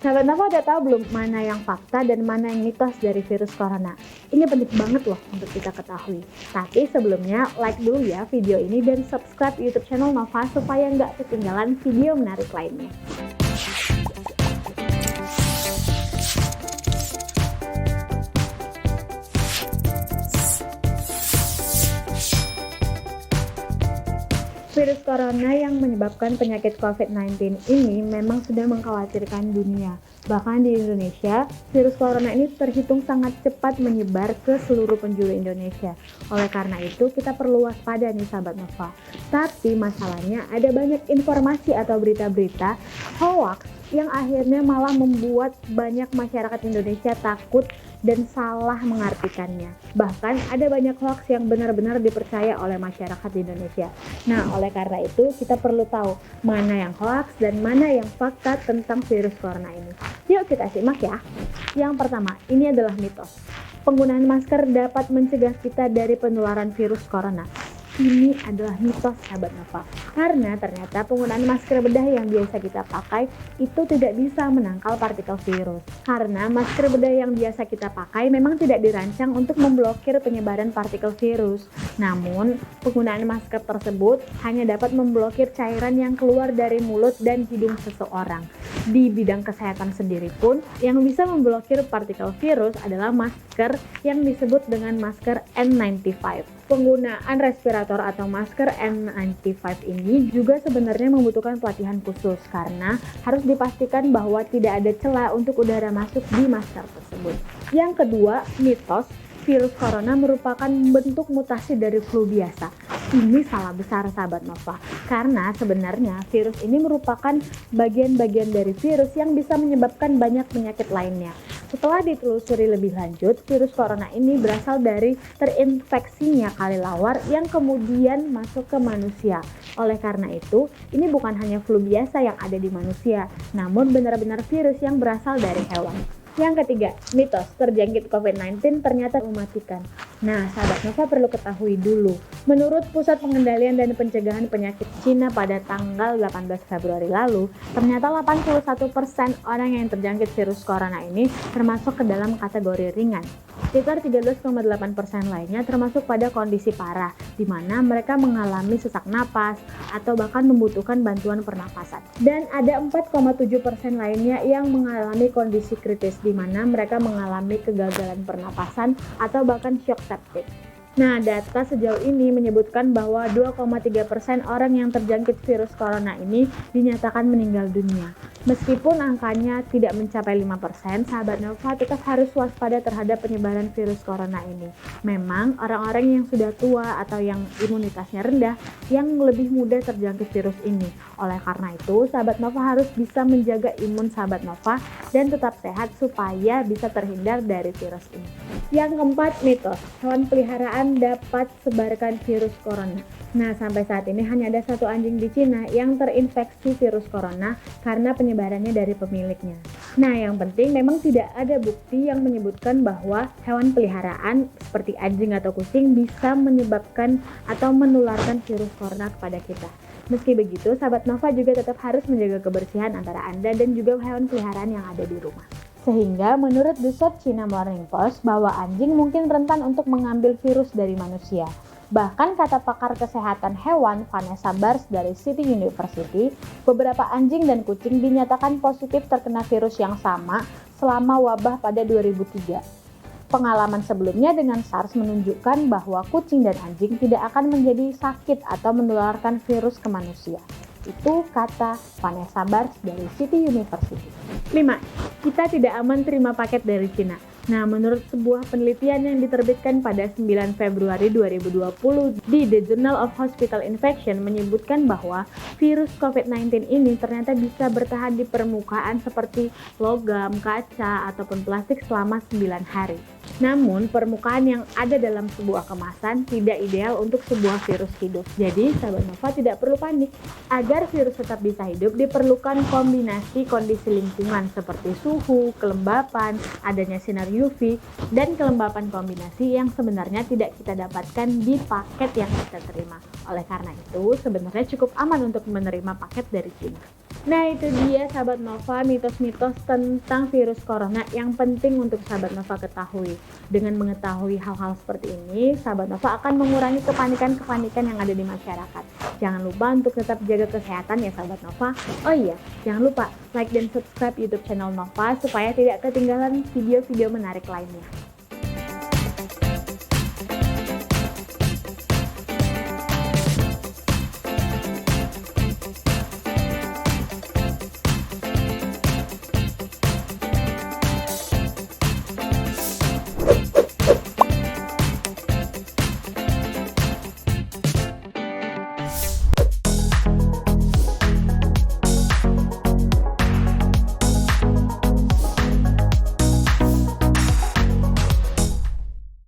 Sahabat Nova udah tahu belum mana yang fakta dan mana yang mitos dari virus corona? Ini penting banget loh untuk kita ketahui. Tapi sebelumnya like dulu ya video ini dan subscribe YouTube channel Nova supaya nggak ketinggalan video menarik lainnya. Virus corona yang menyebabkan penyakit COVID-19 ini memang sudah mengkhawatirkan dunia. Bahkan di Indonesia, virus corona ini terhitung sangat cepat menyebar ke seluruh penjuru Indonesia. Oleh karena itu, kita perlu waspada nih sahabat Nova. Tapi masalahnya ada banyak informasi atau berita-berita hoax yang akhirnya malah membuat banyak masyarakat Indonesia takut dan salah mengartikannya. Bahkan ada banyak hoax yang benar-benar dipercaya oleh masyarakat di Indonesia. Nah, oleh karena itu kita perlu tahu mana yang hoax dan mana yang fakta tentang virus corona ini. Yuk kita simak ya. Yang pertama, ini adalah mitos. Penggunaan masker dapat mencegah kita dari penularan virus corona. Ini adalah mitos sahabat Nova, karena ternyata penggunaan masker bedah yang biasa kita pakai itu tidak bisa menangkal partikel virus. Karena masker bedah yang biasa kita pakai memang tidak dirancang untuk memblokir penyebaran partikel virus. Namun, penggunaan masker tersebut hanya dapat memblokir cairan yang keluar dari mulut dan hidung seseorang. Di bidang kesehatan sendiri pun, yang bisa memblokir partikel virus adalah masker yang disebut dengan masker N95. Penggunaan respirator atau masker N95 ini juga sebenarnya membutuhkan pelatihan khusus karena harus dipastikan bahwa tidak ada celah untuk udara masuk di masker tersebut. Yang kedua, mitos virus corona merupakan bentuk mutasi dari flu biasa. Ini salah besar sahabat Nova, karena sebenarnya virus ini merupakan bagian-bagian dari virus yang bisa menyebabkan banyak penyakit lainnya. Setelah ditelusuri lebih lanjut, virus corona ini berasal dari terinfeksinya kelelawar yang kemudian masuk ke manusia. Oleh karena itu, ini bukan hanya flu biasa yang ada di manusia, namun benar-benar virus yang berasal dari hewan. Yang ketiga, mitos terjangkit COVID-19 ternyata mematikan. Nah, sahabat Nova perlu ketahui dulu. Menurut Pusat Pengendalian dan Pencegahan Penyakit Cina pada tanggal 18 Februari lalu, ternyata 81% orang yang terjangkit virus corona ini termasuk ke dalam kategori ringan. Sekitar 13,8% lainnya termasuk pada kondisi parah, di mana mereka mengalami sesak napas atau bahkan membutuhkan bantuan pernapasan. Dan ada 4,7% lainnya yang mengalami kondisi kritis, di mana mereka mengalami kegagalan pernapasan atau bahkan shock septic. Nah, data sejauh ini menyebutkan bahwa 2,3% orang yang terjangkit virus corona ini dinyatakan meninggal dunia. Meskipun angkanya tidak mencapai 5%, sahabat Nova tetap harus waspada terhadap penyebaran virus corona ini. Memang orang-orang yang sudah tua atau yang imunitasnya rendah yang lebih mudah terjangkit virus ini. Oleh karena itu, sahabat Nova harus bisa menjaga imun sahabat Nova dan tetap sehat supaya bisa terhindar dari virus ini. Yang keempat, mitos hewan peliharaan dapat sebarkan virus corona. Nah, sampai saat ini hanya ada satu anjing di Cina yang terinfeksi virus corona karena penyebarannya dari pemiliknya. Nah, yang penting memang tidak ada bukti yang menyebutkan bahwa hewan peliharaan seperti anjing atau kucing bisa menyebabkan atau menularkan virus corona kepada kita. Meski begitu, sahabat Nova juga tetap harus menjaga kebersihan antara Anda dan juga hewan peliharaan yang ada di rumah. Sehingga menurut The South China Morning Post bahwa anjing mungkin rentan untuk mengambil virus dari manusia. Bahkan kata pakar kesehatan hewan Vanessa Bars dari City University, beberapa anjing dan kucing dinyatakan positif terkena virus yang sama selama wabah pada 2003. Pengalaman sebelumnya dengan SARS menunjukkan bahwa kucing dan anjing tidak akan menjadi sakit atau menularkan virus ke manusia. Itu kata Vanessa Bars dari City University. 5. Kita tidak aman terima paket dari Cina. Nah, menurut sebuah penelitian yang diterbitkan pada 9 Februari 2020 di The Journal of Hospital Infection menyebutkan bahwa virus COVID-19 ini ternyata bisa bertahan di permukaan seperti logam, kaca, ataupun plastik selama 9 hari. Namun, permukaan yang ada dalam sebuah kemasan tidak ideal untuk sebuah virus hidup. Jadi, sahabat Nova tidak perlu panik. Agar virus tetap bisa hidup, diperlukan kombinasi kondisi lingkungan seperti suhu, kelembapan, adanya sinar UV, dan kelembapan kombinasi yang sebenarnya tidak kita dapatkan di paket yang kita terima. Oleh karena itu, sebenarnya cukup aman untuk menerima paket dari Cina. Nah itu dia sahabat Nova, mitos-mitos tentang virus corona yang penting untuk sahabat Nova ketahui. Dengan mengetahui hal-hal seperti ini, sahabat Nova akan mengurangi kepanikan-kepanikan yang ada di masyarakat. Jangan lupa untuk tetap jaga kesehatan ya sahabat Nova. Oh iya, jangan lupa like dan subscribe YouTube channel Nova supaya tidak ketinggalan video-video menarik lainnya.